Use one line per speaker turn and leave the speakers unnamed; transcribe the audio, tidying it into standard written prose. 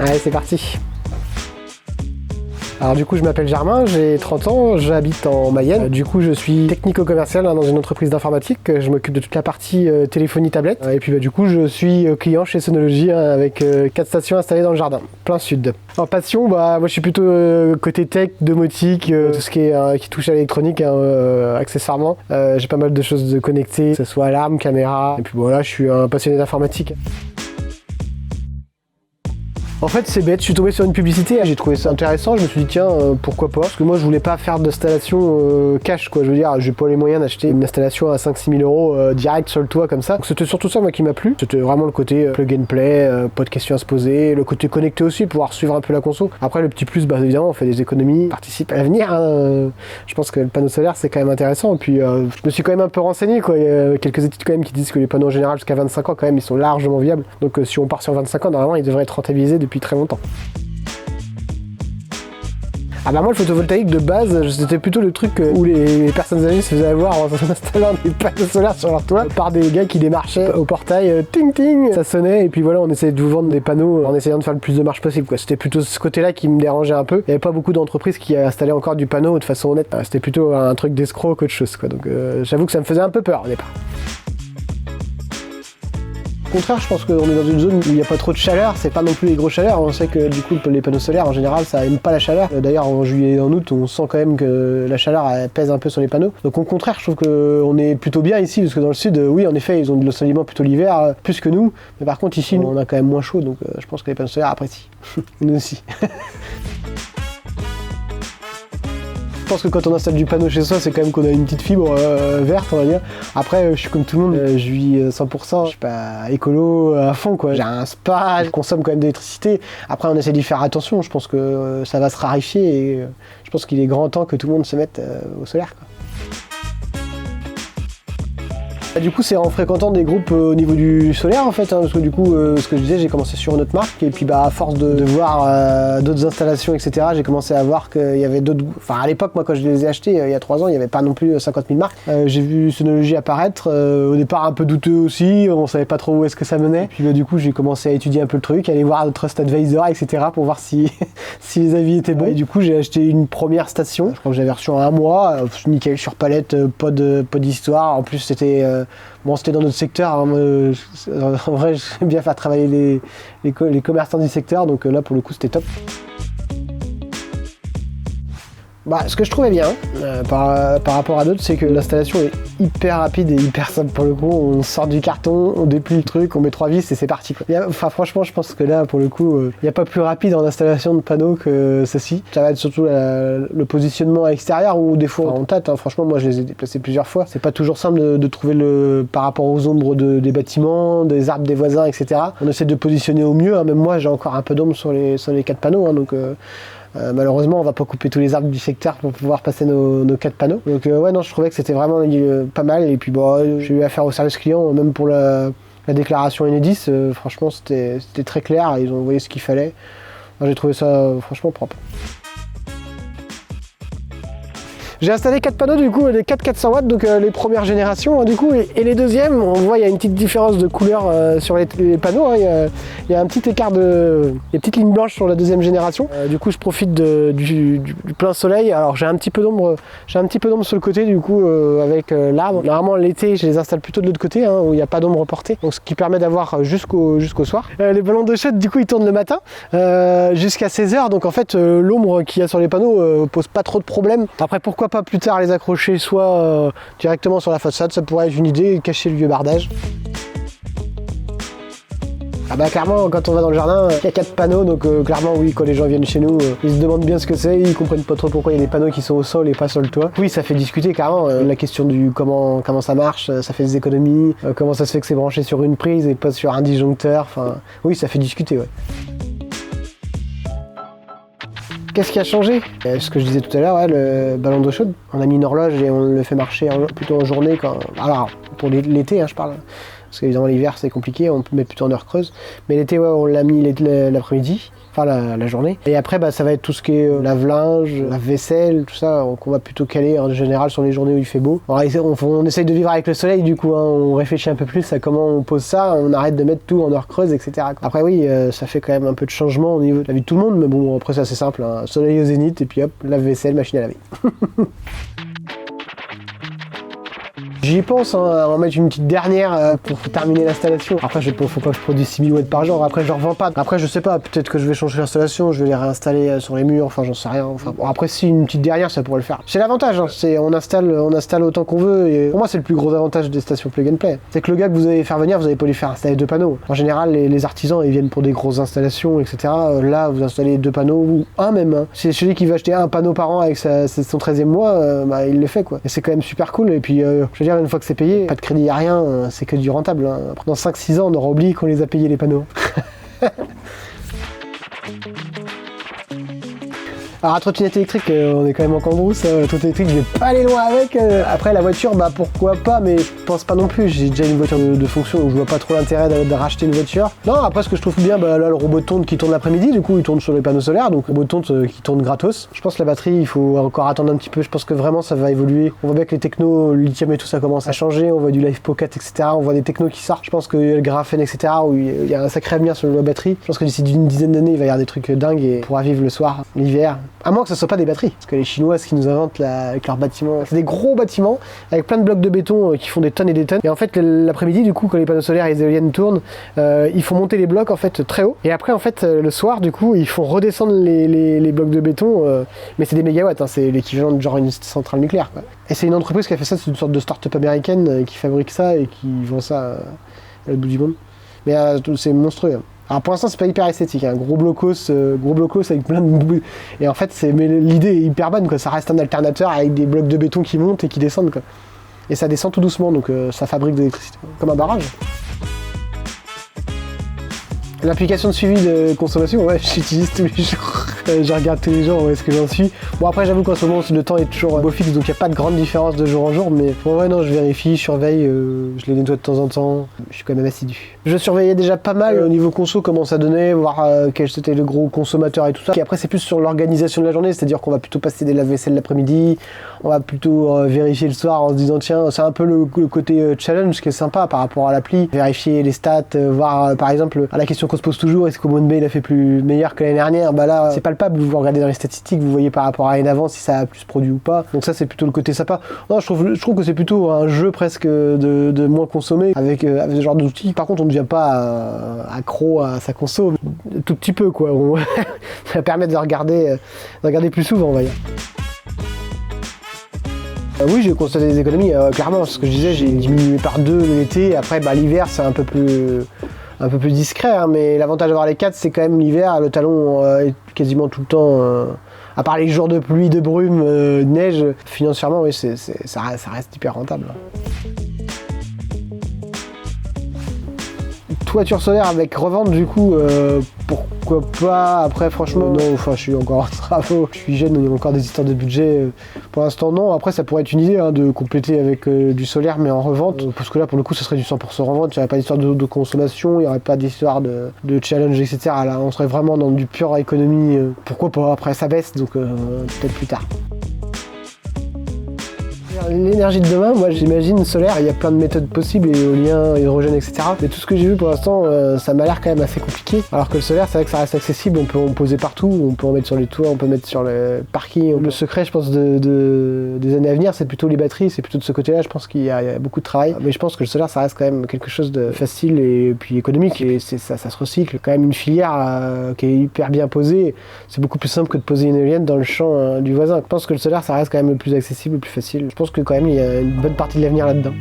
Allez, c'est parti. Alors du coup, je m'appelle Germain, j'ai 30 ans, j'habite en Mayenne. Du coup, je suis technico-commercial dans une entreprise d'informatique. Je m'occupe de toute la partie téléphonie tablette. Et puis du coup, je suis client chez Sonology avec 4 stations installées dans le jardin, plein sud. En passion, moi je suis plutôt côté tech, domotique, tout ce qui touche à l'électronique, accessoirement. J'ai pas mal de choses de connectées, que ce soit alarme, caméra. Et puis voilà, je suis un passionné d'informatique. En fait, c'est bête, je suis tombé sur une publicité, j'ai trouvé ça intéressant, je me suis dit tiens, pourquoi pas, parce que moi je voulais pas faire d'installation cash, quoi, je veux dire, j'ai pas les moyens d'acheter une installation à 5-6 000 € direct sur le toit comme ça. Donc c'était surtout ça moi qui m'a plu, c'était vraiment le côté plug and play, pas de questions à se poser, le côté connecté aussi, pouvoir suivre un peu la conso. Après le petit plus, bah évidemment on fait des économies, participe à l'avenir, je pense que le panneau solaire c'est quand même intéressant, et puis je me suis quand même un peu renseigné, quoi, il y a quelques études quand même qui disent que les panneaux en général jusqu'à 25 ans quand même ils sont largement viables, donc si on part sur 25 ans, normalement ils devraient être rentabilisés depuis très longtemps. Ah bah moi le photovoltaïque de base c'était plutôt le truc où les personnes âgées se faisaient avoir en installant des panneaux solaires sur leur toit par des gars qui démarchaient au portail, ting ting, ça sonnait et puis voilà on essayait de vous vendre des panneaux en essayant de faire le plus de marge possible, quoi. C'était plutôt ce côté là qui me dérangeait un peu, il n'y avait pas beaucoup d'entreprises qui installaient encore du panneau de façon honnête, c'était plutôt un truc d'escroc qu'autre chose, quoi. Donc j'avoue que ça me faisait un peu peur au départ. Au contraire, je pense qu'on est dans une zone où il n'y a pas trop de chaleur, c'est pas non plus les grosses chaleurs. On sait que du coup les panneaux solaires en général ça aime pas la chaleur. D'ailleurs en juillet et en août on sent quand même que la chaleur elle pèse un peu sur les panneaux. Donc au contraire je trouve qu'on est plutôt bien ici, parce que dans le sud, oui en effet ils ont de l'ensoleillement plutôt l'hiver, plus que nous. Mais par contre ici on a quand même moins chaud, donc je pense que les panneaux solaires apprécient. Nous aussi. Je pense que quand on installe du panneau chez soi, c'est quand même qu'on a une petite fibre verte, on va dire. Après, je suis comme tout le monde, je vis 100%, je suis pas écolo à fond, quoi. J'ai un spa, je consomme quand même de l'électricité. Après, on essaie d'y faire attention, je pense que ça va se raréfier et je pense qu'il est grand temps que tout le monde se mette au solaire, quoi. Du coup c'est en fréquentant des groupes au niveau du solaire en fait, parce que du coup ce que je disais, j'ai commencé sur une autre marque et puis bah à force de voir d'autres installations etc, j'ai commencé à voir qu'il y avait d'autres, enfin à l'époque moi quand je les ai achetés il y a 3 ans il n'y avait pas non plus 50 000 marques. J'ai vu Sonology apparaître, au départ un peu douteux aussi, on savait pas trop où est-ce que ça menait, puis bah, du coup j'ai commencé à étudier un peu le truc, aller voir Trust Advisor etc pour voir si les avis étaient bons, et du coup j'ai acheté une première station, je crois que j'avais reçu en 1 mois, nickel sur palette, pas d'histoire, en plus c'était bon, c'était dans notre secteur, hein, en vrai j'aime bien faire travailler les commerçants du secteur, donc là pour le coup c'était top. Bah, ce que je trouvais bien par rapport à d'autres, c'est que l'installation est hyper rapide et hyper simple pour le coup. On sort du carton, on déplie le truc, on met 3 vis et c'est parti, quoi. Enfin franchement je pense que là pour le coup il n'y a pas plus rapide en installation de panneaux que ceci. Ça va être surtout le positionnement extérieur où des fois on tâte, hein. Franchement moi je les ai déplacés plusieurs fois. C'est pas toujours simple de trouver par rapport aux ombres des bâtiments, des arbres des voisins etc. On essaie de positionner au mieux, hein. Même moi j'ai encore un peu d'ombre sur les 4 panneaux, hein, donc malheureusement on va pas couper tous les arbres du secteur pour pouvoir passer nos 4 panneaux, donc ouais non je trouvais que c'était vraiment pas mal, et puis bon j'ai eu affaire au service client même pour la déclaration Enedis, franchement c'était très clair, ils ont envoyé ce qu'il fallait. J'ai trouvé ça franchement propre. J'ai installé 4 panneaux du coup, les 4 400 watts, donc les premières générations, hein, du coup, et les deuxièmes, on voit il y a une petite différence de couleur sur les panneaux, hein, il y a un petit écart des petites lignes blanches sur la deuxième génération. Du coup je profite du plein soleil, alors j'ai un petit peu d'ombre sur le côté du coup avec l'arbre. Normalement l'été je les installe plutôt de l'autre côté, hein, où il n'y a pas d'ombre portée, donc ce qui permet d'avoir jusqu'au soir. Les ballons de chaude du coup ils tournent le matin jusqu'à 16 h, donc en fait l'ombre qu'il y a sur les panneaux pose pas trop de problème. Après pourquoi pas plus tard les accrocher soit directement sur la façade, ça pourrait être une idée, cacher le vieux bardage. Ah bah clairement quand on va dans le jardin, il y a 4 panneaux, donc clairement oui, quand les gens viennent chez nous, ils se demandent bien ce que c'est, ils comprennent pas trop pourquoi il y a des panneaux qui sont au sol et pas sur le toit. Oui, ça fait discuter clairement, la question du comment ça marche, ça fait des économies, comment ça se fait que c'est branché sur une prise et pas sur un disjoncteur, enfin oui ça fait discuter, ouais. Qu'est-ce qui a changé? Ce que je disais tout à l'heure, ouais, le ballon d'eau chaude. On a mis une horloge et on le fait marcher plutôt en journée. Alors, pour l'été, hein, je parle. parce qu'évidemment l'hiver c'est compliqué, on peut mettre plutôt en heure creuse. Mais l'été, ouais, on l'a mis l'après-midi. Enfin la journée. Et après ça va être tout ce qui est lave-linge, lave-vaisselle, tout ça, qu'on va plutôt caler en général sur les journées où il fait beau. Alors, on essaye de vivre avec le soleil du coup, hein, on réfléchit un peu plus à comment on pose ça, on arrête de mettre tout en heure creuse, etc. Après oui, ça fait quand même un peu de changement au niveau de la vie de tout le monde, mais bon après c'est assez simple, hein, soleil au zénith et puis hop, lave-vaisselle, machine à laver. J'y pense hein, à en mettre une petite dernière pour terminer l'installation. Après, faut pas que je produise 6000 watts par jour. Après, je revends pas. Après, je sais pas, peut-être que je vais changer l'installation, je vais les réinstaller sur les murs, enfin, j'en sais rien. Enfin, bon, après, si une petite dernière, ça pourrait le faire. C'est l'avantage, hein, on installe autant qu'on veut. Et pour moi, c'est le plus gros avantage des stations plug and play. C'est que le gars que vous allez faire venir, vous allez pas lui faire installer 2 panneaux. En général, les artisans, ils viennent pour des grosses installations, etc. Là, vous installez 2 panneaux ou un même. Hein. C'est celui qui va acheter un panneau par an avec son 13e mois, bah, il le fait, quoi. Et c'est quand même super cool. Et puis, je veux dire, une fois que c'est payé, pas de crédit, à rien, c'est que du rentable. Hein. Dans 5-6 ans, on aura oublié qu'on les a payés les panneaux. Alors, la trottinette électrique, on est quand même en cambrousse. La trottinette électrique, je vais pas aller loin avec. Après, la voiture, bah pourquoi pas, mais je pense pas non plus. J'ai déjà une voiture de fonction, donc je vois pas trop l'intérêt de racheter une voiture. Non, après, ce que je trouve bien, bah là, le robot de tonte qui tourne l'après-midi, du coup, il tourne sur les panneaux solaires, donc le robot de tonte qui tourne gratos. Je pense que la batterie, il faut encore attendre un petit peu. Je pense que vraiment, ça va évoluer. On voit bien que les technos, lithium et tout ça commence à changer. On voit du Life Pocket, etc. On voit des technos qui sortent. Je pense que le graphène, etc., où il y a un sacré avenir sur la batterie. Je pense que d'ici une dizaine d'années, il va y avoir des trucs dingues et on pourra vivre le soir, l'hiver. À moins que ce soit pas des batteries, parce que les Chinois, ce qu'ils nous inventent là, avec leurs bâtiments, c'est des gros bâtiments avec plein de blocs de béton qui font des tonnes et des tonnes. Et en fait, l'après-midi, du coup, quand les panneaux solaires et les éoliennes tournent, ils font monter les blocs en fait très haut. Et après, en fait, le soir, du coup, ils font redescendre les blocs de béton. Mais c'est des mégawatts, hein, c'est l'équivalent de genre une centrale nucléaire, quoi. Et c'est une entreprise qui a fait ça, c'est une sorte de start-up américaine qui fabrique ça et qui vend ça à l'autre bout du monde. Mais c'est monstrueux. Hein. Alors pour l'instant c'est pas hyper esthétique, hein. Gros blocos avec plein de... Et en fait mais l'idée est hyper bonne, quoi. Ça reste un alternateur avec des blocs de béton qui montent et qui descendent, quoi. Et ça descend tout doucement, donc ça fabrique de l'électricité, comme un barrage. L'application de suivi de consommation, ouais, j'utilise tous les jours. Je regarde tous les jours où est-ce que j'en suis. Bon après j'avoue qu'en ce moment le temps est toujours beau fixe, donc il n'y a pas de grande différence de jour en jour, mais bon, ouais non, je vérifie, je surveille, je les nettoie de temps en temps, je suis quand même assidu. Je surveillais déjà pas mal au niveau conso, comment ça donnait, voir quel était le gros consommateur et tout ça. Et après c'est plus sur l'organisation de la journée, c'est-à-dire qu'on va plutôt passer des lave-vaisselle l'après-midi, on va plutôt vérifier le soir en se disant tiens, c'est un peu le côté challenge qui est sympa par rapport à l'appli, vérifier les stats, voir par exemple la question qu'on se pose toujours, est-ce qu'Aumône-Bay il a fait plus meilleur que l'année dernière, bah là c'est palpable, vous regardez dans les statistiques, vous voyez par rapport à l'année d'avant si ça a plus produit ou pas, donc ça c'est plutôt le côté sympa. Non, je trouve que c'est plutôt un jeu presque de moins consommer avec ce genre d'outils. Par contre on ne devient pas accro à sa conso, tout petit peu quoi. Ça permet de regarder plus souvent, on va dire. Oui, j'ai constaté des économies, clairement, ce que je disais, j'ai diminué par 2 l'été, après l'hiver c'est un peu plus discret, hein, mais l'avantage d'avoir les 4 c'est quand même l'hiver, le talon est quasiment tout le temps, à part les jours de pluie, de brume, de neige, financièrement oui, ça reste hyper rentable. Toiture solaire avec revente du coup, pourquoi pas. Après franchement non, enfin je suis encore en travaux, je suis jeune, il y a encore des histoires de budget, pour l'instant non. Après ça pourrait être une idée hein, de compléter avec du solaire mais en revente, parce que là pour le coup ce serait du 100% revente, il n'y aurait pas d'histoire de consommation, il n'y aurait pas d'histoire de challenge etc. Là on serait vraiment dans du pure économie, pourquoi pas. Après ça baisse donc peut-être plus tard. L'énergie de demain, moi j'imagine solaire, il y a plein de méthodes possibles, éolien, hydrogène, etc. Mais tout ce que j'ai vu pour l'instant, ça m'a l'air quand même assez compliqué. Alors que le solaire, c'est vrai que ça reste accessible, on peut en poser partout, on peut en mettre sur les toits, on peut mettre sur le parking. Le secret, je pense, des années à venir, c'est plutôt les batteries, c'est plutôt de ce côté-là, je pense qu'il y a beaucoup de travail. Mais je pense que le solaire, ça reste quand même quelque chose de facile et puis économique, et ça se recycle. Quand même une filière qui est hyper bien posée, c'est beaucoup plus simple que de poser une éolienne dans le champ du voisin. Je pense que le solaire, ça reste quand même le plus accessible, le plus facile. Je pense que quand même il y a une bonne partie de l'avenir là-dedans.